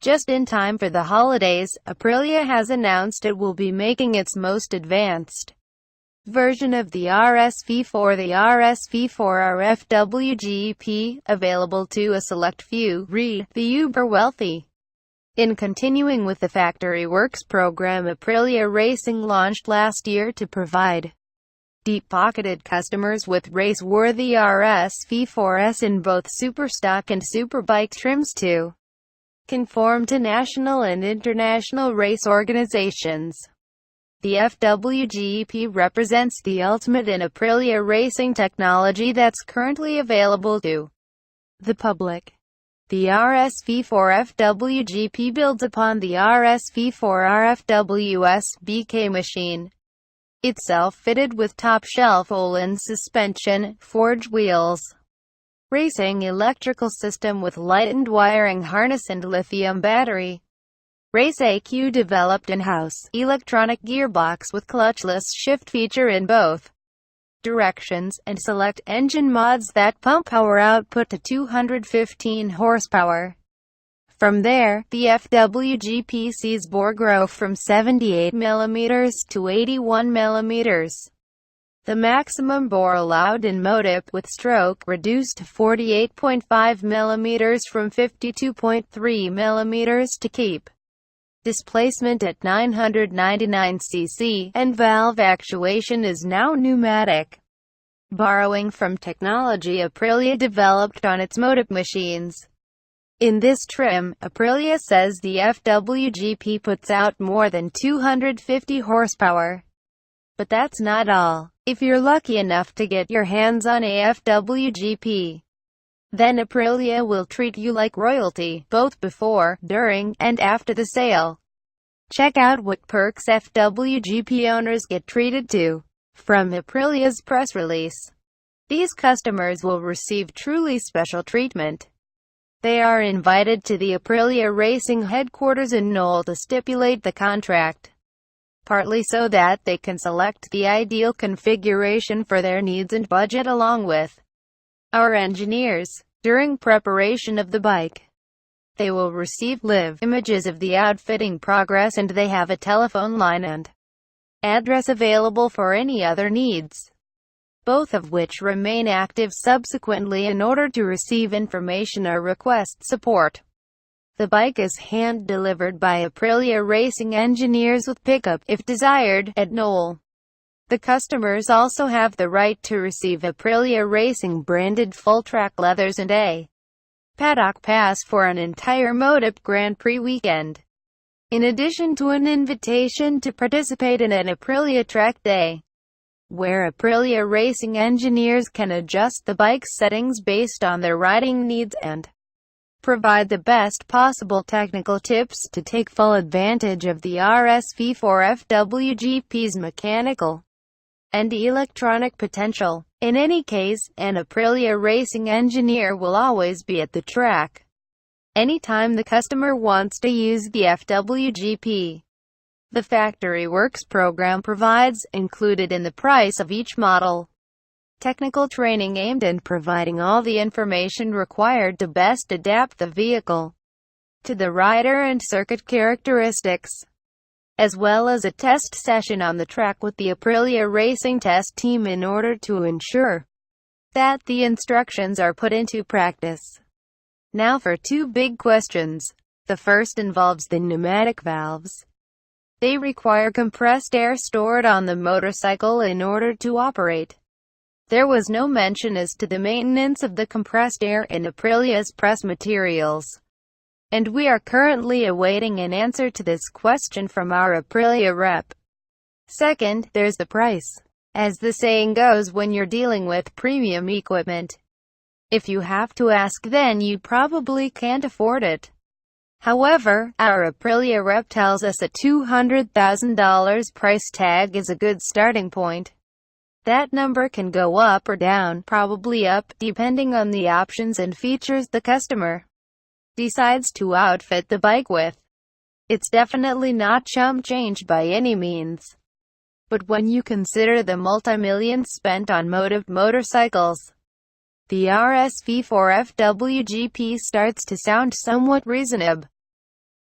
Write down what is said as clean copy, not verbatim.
Just in time for the holidays, Aprilia has announced it will be making its most advanced version of the RSV4, the RSV4 RFWGP, available to a select few, the uber wealthy. In continuing with the Factory Works program Aprilia Racing launched last year to provide deep-pocketed customers with race-worthy RSV4s in both Superstock and Superbike trims to conform to national and international race organizations. The FWGP represents the ultimate in Aprilia racing technology that's currently available to the public. The RSV4 FWGP builds upon the RSV4 RFWS BK machine, itself fitted with top-shelf Öhlins suspension, forged wheels, racing electrical system with lightened wiring harness and lithium battery. Race AQ developed in-house, electronic gearbox with clutchless shift feature in both directions, and select engine mods that pump power output to 215 horsepower. From there, the FWGP sees bore grow from 78 mm to 81 mm. The maximum bore allowed in MotoGP with stroke reduced to 48.5 mm from 52.3 mm to keep displacement at 999 cc, and valve actuation is now pneumatic, borrowing from technology Aprilia developed on its MotoGP machines. In this trim, Aprilia says the FWGP puts out more than 250 horsepower. But that's not all. If you're lucky enough to get your hands on a FWGP, then Aprilia will treat you like royalty, both before, during, and after the sale. Check out what perks FWGP owners get treated to. From Aprilia's press release, these customers will receive truly special treatment. They are invited to the Aprilia Racing headquarters in Knoll to stipulate the contract, partly so that they can select the ideal configuration for their needs and budget along with our engineers. During preparation of the bike, they will receive live images of the outfitting progress, and they have a telephone line and address available for any other needs, both of which remain active subsequently in order to receive information or request support. The bike is hand-delivered by Aprilia Racing engineers with pickup, if desired, at Knoll. The customers also have the right to receive Aprilia Racing branded full-track leathers and a paddock pass for an entire MotoGP Grand Prix weekend, in addition to an invitation to participate in an Aprilia track day, where Aprilia Racing engineers can adjust the bike's settings based on their riding needs and provide the best possible technical tips to take full advantage of the RSV4 FWGP's mechanical and electronic potential. In any case, an Aprilia Racing engineer will always be at the track anytime the customer wants to use the FWGP. The Factory Works program provides, included in the price of each model, technical training aimed at providing all the information required to best adapt the vehicle to the rider and circuit characteristics, as well as a test session on the track with the Aprilia Racing test team in order to ensure that the instructions are put into practice. Now for two big questions. The first involves the pneumatic valves. They require compressed air stored on the motorcycle in order to operate. There was no mention as to the maintenance of the compressed air in Aprilia's press materials, and we are currently awaiting an answer to this question from our Aprilia rep. Second, there's the price. As the saying goes when you're dealing with premium equipment, if you have to ask, then you probably can't afford it. However, our Aprilia rep tells us a $200,000 price tag is a good starting point. That number can go up or down, probably up, depending on the options and features the customer decides to outfit the bike with. It's definitely not chump change by any means. But when you consider the multi-millions spent on motorcycles, the RSV4 FWGP starts to sound somewhat reasonable.